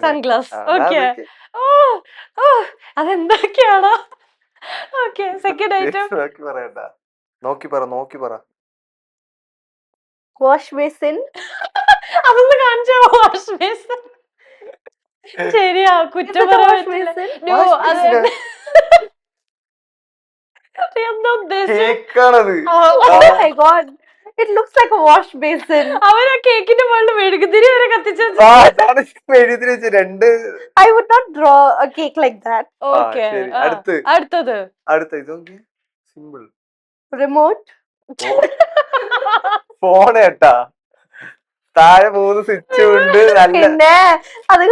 Sunglass. Okay, അതെന്തൊക്കെയാണോ? ഓക്കെ, സെക്കൻഡ് ഐറ്റം നോക്കി പറ. Wash basin. അതൊന്ന് കാണിച്ചോ വാഷ് ബേസിൻ. ശരിയാ, കുറ്റം Is it a പറയാൻ wash പറ്റില്ല. basin? No, Wash അത് basin ആ? എന്താ ഉദ്ദേശിച്ചത്? കേക്കാണത്. Oh my god. It looks like a wash basin. അവരാ കേക്കിന്റെ മുകളിൽ മെഴുകുതിരി വരെ കത്തിച്ചു. അതാണ് എഴുതി വെച്ച് രണ്ട്. I would not draw a cake like that. Okay, ശരി. അടുത്തത് ഇത് നോക്കി. സിമ്പിൾ. Remote. ഫോൺ കേട്ടാ, താഴെ 3 സ്വിച്ച് ഉണ്ട്. നല്ല പിന്നെ അത്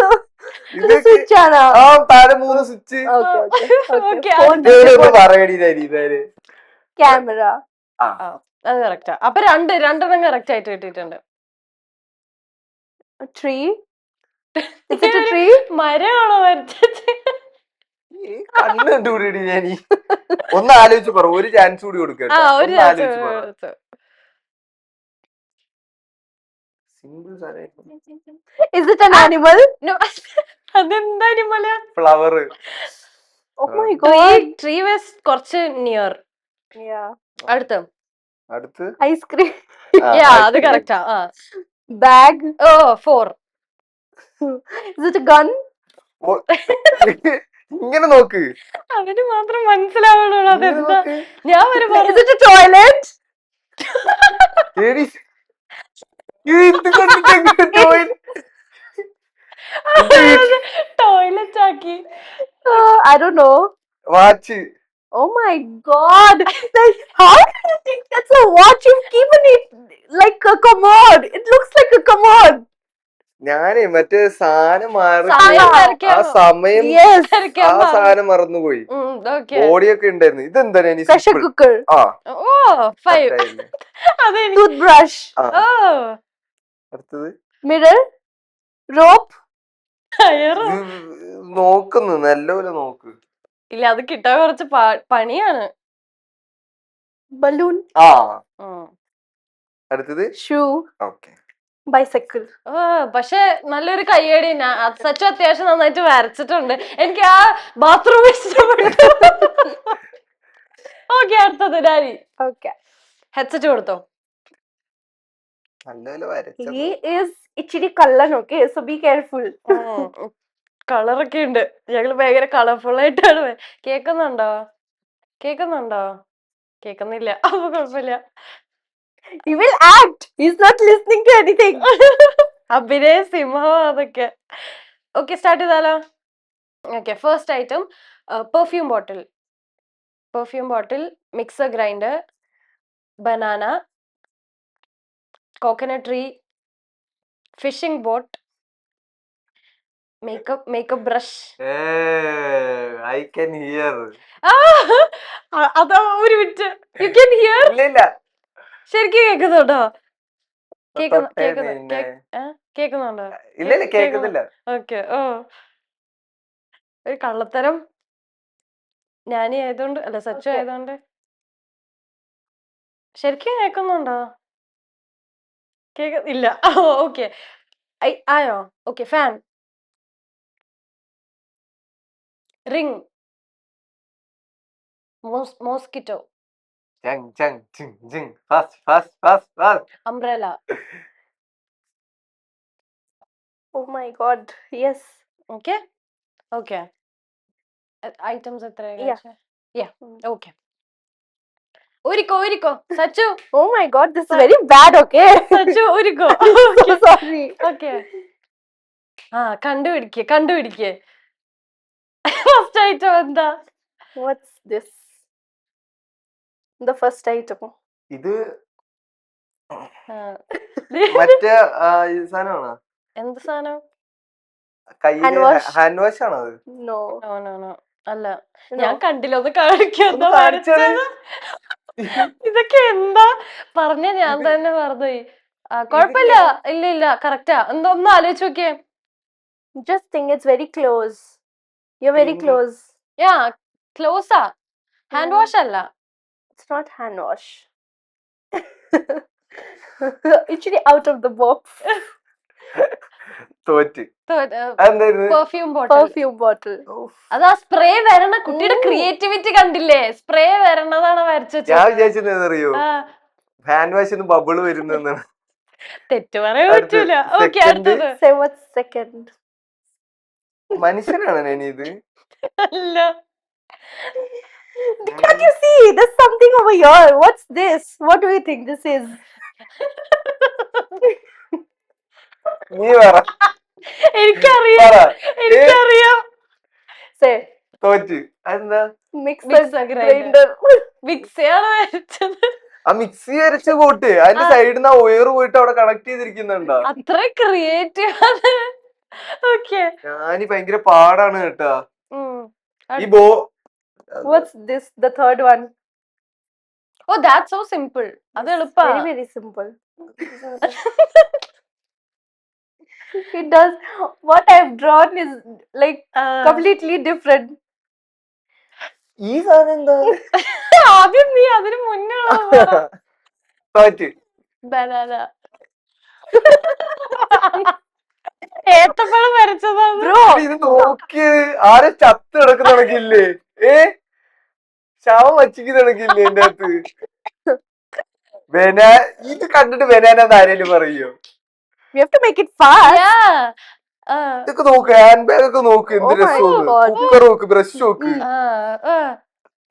ഇത് സ്വിച്ച് ആണോ? ആ താഴെ 3 switch. Okay, okay, okay. Okay, Phone, ഇതൊന്ന് പറയടി ഇതാര്. camera. അത് കറക്റ്റാ. അപ്പൊ രണ്ടെണ്ണം കറക്റ്റ് ആയിട്ട് കിട്ടിയിട്ടുണ്ട്. A tree. Is it a tree? മരമാണോ വരച്ചത്? കണ്ണ് കണ്ടുപിടിടി ഞാനീ. ഒന്ന് ആലോചിച്ച് പറ, ഒരു ചാൻസ് കൂടി കൊടുക്കട്ടോ. ഒരു ആലോചിച്ച് പറ. സിമ്പിൾ സാധനം. Is it an animal? No, അതെന്താ അനിമല? Flower. Oh my god. Tree was കുറച്ച് നിയർ. Yeah. അടുത്ത് Ice cream. അത് കറക്റ്റാ. Bag. ഓ 4. Is it a gun? ഇങ്ങനെ നോക്ക്. അവന് മാത്രം മനസ്സിലാവണോ അതെന്താ? ഞാൻ ഒരു Is it a toilet? Toilet ആക്കി. I don't know. Watch. Oh my god. Like, how did you think that's a watch? You've given it like a commode. It looks like a commode. ഞാനേ മറ്റേ സാധനം മാറി സമയം ആ വരയ്ക്കാനോ? സമയം Yes. ആ സാധനം മറന്നുപോയി. ഓക്കെ. ബോഡിയൊക്കെ ഉണ്ടായിരുന്നു. ഇതെന്താ Pressure cooker. ആ ഓ 5. അതെനിക്ക്. Toothbrush. ഓ അടുത്തത് Mirror. Rope. അയ്യോ. നോക്കുന്നു, നല്ലപോലെ നോക്ക്. ഇല്ല, അത് കിട്ടാൻ കുറച്ച് പണിയാണ്. Balloon. ആ ഉം. അടുത്തത് Shoe. ഓക്കെ. Bicycle. പക്ഷെ നല്ലൊരു കയ്യടി. സച്ചു അത്യാവശ്യം നന്നായിട്ട് വരച്ചിട്ടുണ്ട്. എനിക്ക് ആ ബാത്റൂം ഇഷ്ടപ്പെട്ടു. ഓക്കെ, അടുത്തത് ഡാഡി. Okay. ഹെഡ്സെറ്റ് കൊടുത്തോ. നല്ലപോലെ വരച്ച. He is ഇച്ചിരി കള്ളൻ. Okay, so be careful. കളറൊക്കെ ഉണ്ട്. ഞങ്ങള് ഭയങ്കര കളർഫുൾ ആയിട്ടാണ്. കേക്കുന്നുണ്ടോ? കേക്കുന്നില്ല. അപ്പൊ കുഴപ്പമില്ല. He will act. He's not listening to anything. അഭിനയ സിംഹം അതൊക്കെ. ഓക്കെ, സ്റ്റാർട്ട് ചെയ്താലോ? Okay, first item perfume bottle, mixer grinder, banana, coconut tree, fishing boat, makeup brush. I can hear. അതാ ഒരു മിനിറ്റ്. You can hear? ഇല്ല ശരിക്കും കേൾക്കുന്നുണ്ടോ? തൊട്ടേ കേൾക്കുന്നുണ്ടോ? ഇല്ല കേക്കുന്നില്ല. ഓക്കെ. ഒരു കള്ളത്തരം ഞാനീ ആയതുകൊണ്ട് അല്ല, സച്ചു ആയതുകൊണ്ട്. ശരിക്കും കേൾക്കുന്നുണ്ടോ? ഇല്ല. ഓക്കെ, ആയോ? Okay, fan, ring, mosquito, umbrella. Oh my god. Yes. Okay. Items എത്ര? ഓക്കെ. ഊരിക്കോ Sachu. Oh my god, this is very bad. Okay. Sachu ഊരിക്കോ. So sorry. ഓക്കെ. കണ്ടുപിടിക്കേ. ഫസ്റ്റ് ഐറ്റം എന്താ? What's this? The first item. ഇത് മറ്റേ സാധനമാണോ? എന്ത് സാധനം? കയ്യില് ഹാൻഡ് വാഷ് ആണോ അത്? No. നോ അല്ല. ഞാൻ കണ്ടില്ല, ഒന്ന് കാണിക്കാ. ഇതൊക്കെ എന്താ പറഞ്ഞ? ഞാൻ തന്നെ മറന്നുപോയി. കൊഴപ്പില്ല. ഇല്ല കറക്റ്റാ. ഒന്ന് ആലോചിച്ച് നോക്കിയേ. Just think it's very close. You're very close. ക്ലോസാ. ഹാൻഡ് വാഷ് അല്ല. It's not hand wash. Actually out of the box. തോറ്റ്. പെർഫ്യൂം ബോട്ടിൽ. അതാ സ്പ്രേ വരണ. കുട്ടിയുടെ ക്രിയേറ്റിവിറ്റി കണ്ടില്ലേ? സ്പ്രേ വരണതാണ് വരച്ചു. ഞാൻ വിചാരിച്ചത് അറിയോ, ഹാൻഡ് വാഷ് ബബിള് വരുന്നെന്നാണ്. തെറ്റ് പറയാൻ അടുത്ത പറ്റൂല. Okay, second. അടുത്തത്. Say what's second? മനുഷ്യനാണ് നനി ഇത്? അല്ല, Can't you see? There's something over here. What's this? What do you think this is? നീ പറ എനിക്കറിയാം, പറ. എനിക്കറിയാം. Say തോറ്റ്. അതെന്താ? mixer Mixer grinder. grinder. മിക്സിയാണ് വരച്ചത്. ആ മിക്സി അരച്ച പോട്ട് അതിന്റെ സൈഡിൽ നിന്ന് ആ ഒയർ പോയിട്ട് അവിടെ കണക്ട് ചെയ്തിരിക്കുന്നുണ്ടോ? അത്ര ക്രിയേറ്റീവ് ആണ്. ഓക്കെ, ഞാന് ഭയങ്കര പാടാണ് കേട്ടാ ഈ ബോ. What's this? The third one. Oh that's so simple. അത് എളുപ്പാ. Very, very simple. It does. What I've drawn is like completely different. ഈ സാധനം എന്താ? ആദ്യം നീ അതിന് മുന്നേ തോറ്റ്. ബനാന. ഏത്തപ്പഴം വരച്ചതാണ്. Bro, ഇത് നോക്കിയത് ആരെ ചത്ത് കിടക്കുന്ന കണക്കില്ലേ? ശവം വച്ചിക്ക് കിടക്കില്ലേ എന്റെ അകത്ത്? ഇത് കണ്ടിട്ട് ബനാന ആരേലും പറയോ? we have to make it fast. Yeah. ഇതൊക്കെ നോക്ക്, ഹാൻഡ് ബാഗ് ഒക്കെ നോക്ക്, എന്ത് Oh my രസമാണ്. God. കുക്കർ നോക്ക്, ബ്രഷ് നോക്ക്.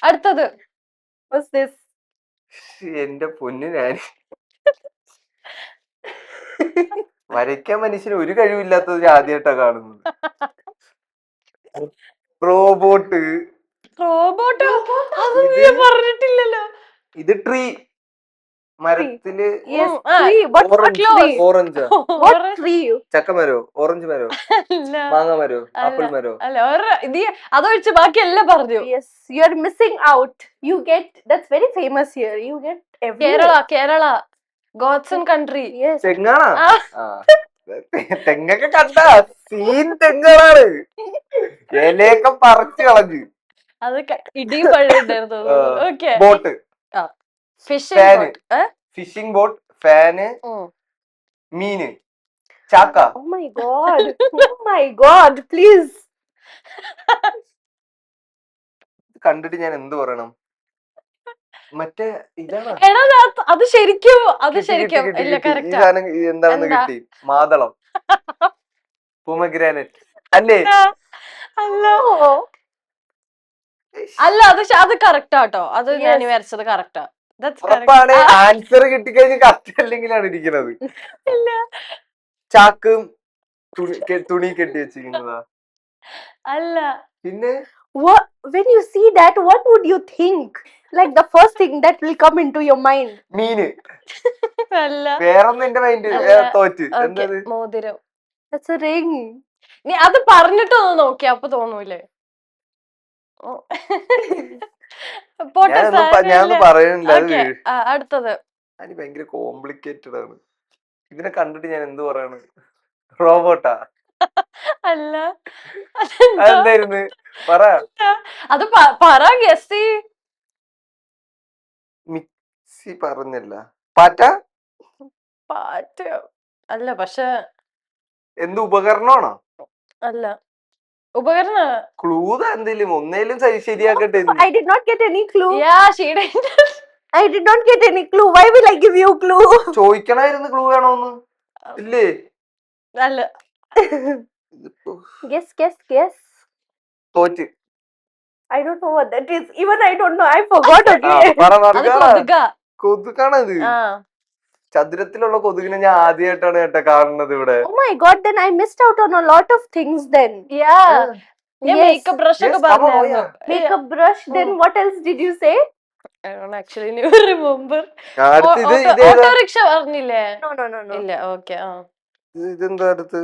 അടുത്തത്. What's this? എന്റെ പൊന്നു, ഞാൻ വരയ്ക്കാൻ മനുഷ്യന് ഒരു കഴിവില്ലാത്തത് ഞാൻ ആദ്യമായിട്ടാ കാണുന്നത്. റോബോട്ട്. റോബോട്ടോ? അത് നീ പറഞ്ഞിട്ടില്ലല്ലോ. ഇത് ട്രീ, മരത്തില്. Yes, ആ, tree. What orange. tree? ഓറഞ്ചാ? What tree? ചക്കമരോ, ഓറഞ്ച് മരോ, അല്ല, മാങ്ങ മരോ, ആപ്പിൾ മരോ? അല്ല, നീ അതൊഴിച്ച് ബാക്കി എല്ലാം പറഞ്ഞു. Yes, you're missing out. You get, that's very famous here. You get everywhere. Kerala Godson country. Yes. തെങ്ങാണാ? ആ. തെങ്ങൊക്കെ കണ്ട സീൻ തെങ്ങാണ്. ഇലയൊക്കെ പറിച്ചു കളഞ്ഞ്. അത് ഇടിയും പഴുണ്ടായിരുന്നു. Okay, boat, fishing fan, boat. Fishing boat, fan, മീന്, ചാക്ക. Oh my God. Oh my God. Please. കണ്ടിട്ട് ഞാൻ എന്ത് പറയണം? മറ്റേ ഇതാണ്. എടാ, അത് ശരിക്കും ഇല്ല, ഈ കറക്റ്റ്. സാധനം എന്താണെന്ന് എന്താ? കിട്ടി. മാതളം, പൊമഗ്രാനറ്റ് അല്ലേ? അല്ല, Oh. അല്ല, അത് കറക്റ്റാ കേട്ടോ. അത് ഞാൻ Yes. വരച്ചത് കറക്റ്റാ. ഉറപ്പാണ്. ആൻസർ കിട്ടിക്കഴിഞ്ഞ് കറക്റ്റ് അല്ലെങ്കിലാണ് ഇരിക്കുന്നത്. ഇല്ല, ചാക്കും തുണി കെട്ടി വെച്ചിരിക്കുന്നതാ. അല്ല. പിന്നെ What? When you see that, what would you think? Like the first thing that will come into your mind. മീന്. അല്ല, വേറൊന്നും എന്റെ മൈൻഡ് തോറ്റ്. ഓക്കെ, എന്തത്? മോതിരം. That's a ring. നീ അത് പറഞ്ഞിട്ടൊന്ന് നോക്കിയാ അപ്പൊ തോന്നൂലേ? ഓ. പോട്ടെ, ഞാനൊന്നും പറയുന്നില്ല. അത് ഓക്കെ, അടുത്തത്. അത് ഭയങ്കര കോംപ്ലിക്കേറ്റഡ് ആണ്. ഇതിനെ കണ്ടിട്ട് ഞാൻ എന്ത് പറയാണ്? റോബോട്ടാ? അല്ല, അതെന്തായിരുന്നു? പറ. അത് പറ, ഗസ്. മിക്സി പറഞ്ഞല്ല. പാറ്റ? പാറ്റ അല്ല, പക്ഷെ എന്ത് ഉപകരണമാണോ? അല്ല, ഉപകരണ. ക്ലൂത എന്തേലും ഒന്നേലും ശരിയാക്കട്ടെ. I did not get any clue. ഷീഡ. I did not get any clue. Why will I give you a clue? ചോദിക്കണായിരുന്നു ക്ലൂ വേണോന്ന്. ഇല്ലേ? അല്ല, Guess. തോറ്റ്. I don't know what that is. Even I don't know. I forgot again. അത് കൊതുക. കൊതുകാണത്. ചതുരത്തിലുള്ള കൊതുകിനെ ഞാൻ ആദ്യമായിട്ടാണ് കേട്ടോ കാണുന്നത് ഇവിടെ. Oh my God, then I missed out on a lot of things then. ഞാൻ മേക്കപ്പ് ബ്രഷ് ഒക്കെ പറഞ്ഞു. Makeup brush, then what else did you say? I don't actually remember. Autorickshaw പറഞ്ഞില്ലേ? No. ഇല്ല, ഓക്കെ. ഇതെന്താ അടുത്ത്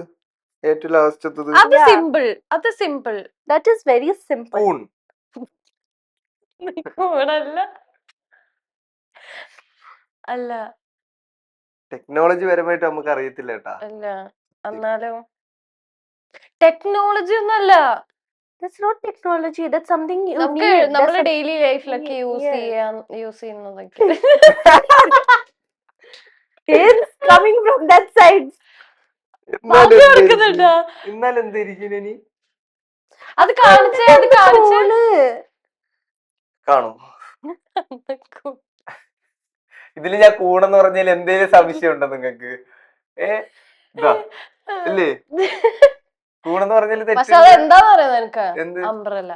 ഏറ്റവും ലാസ്റ്റത്തത്? അത് simple. That is very simple. Spoon. അല്ല, ടെക്നോളജി പരമായിട്ട് നമുക്ക് അറിയത്തില്ല കേട്ടാ. അല്ല, എന്നാലും ടെക്നോളജി ഒന്നല്ല. That's not technology. That's something you നമുക്ക് need. നമ്മുടെ ഡെയിലി ലൈഫിലൊക്കെ യൂസ് ചെയ്യുന്നതൊക്കെ. It's coming from that side. ഇന്നാലും എന്തായിരിക്കും ഇനി? അത് കാണിച്ചേ. കാണും. ഇതില് ഞാൻ കൂണെന്ന് പറഞ്ഞാൽ എന്തേലും സംശയം ഉണ്ടോ നിങ്ങക്ക്? ഇതാ അല്ലേ കൂണെന്ന് പറഞ്ഞാല് പക്ഷെ അത് എന്താന്ന് പറയുന്നത് എനിക്ക് എന്ത് അംബ്രല.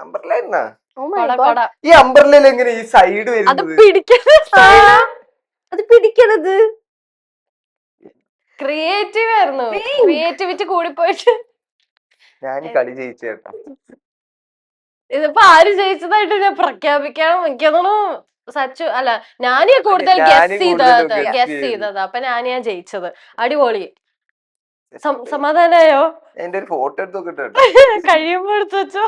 അംബ്രല എന്നാ? Oh my കൊട god. കൊട. ഈ അംബ്രലയിൽ എങ്ങനെ ഈ സൈഡ് അത് വരുന്നത്? അത് പിടിക്കണത്. ക്രിയേറ്റീവ് ആയിരുന്നു. ക്രിയേറ്റിവിറ്റി കൂടി പോയിട്ട് ഞാൻ ഈ കളി ജയിച്ചു കേട്ടോ. ഇതിപ്പോ ആര് ജയിച്ചതായിട്ട് ഞാൻ പ്രഖ്യാപിക്കണം. എനിക്കതൊന്നും സച്ചു അല്ല ഞാനീ കൂടുതൽ ഞാനീ കൂടുതലും guess ഗസ് ചെയ്തത്. ചെയ്തതാ. അപ്പൊ ഞാനിയാ ജയിച്ചത്. അടിപൊളി. സമാധാനായോ? എന്റെ ഒരു ഫോട്ടോ എടുത്ത് നോക്കിട്ടോ. കഴിയുമ്പോ എടുത്ത് വെച്ചോ.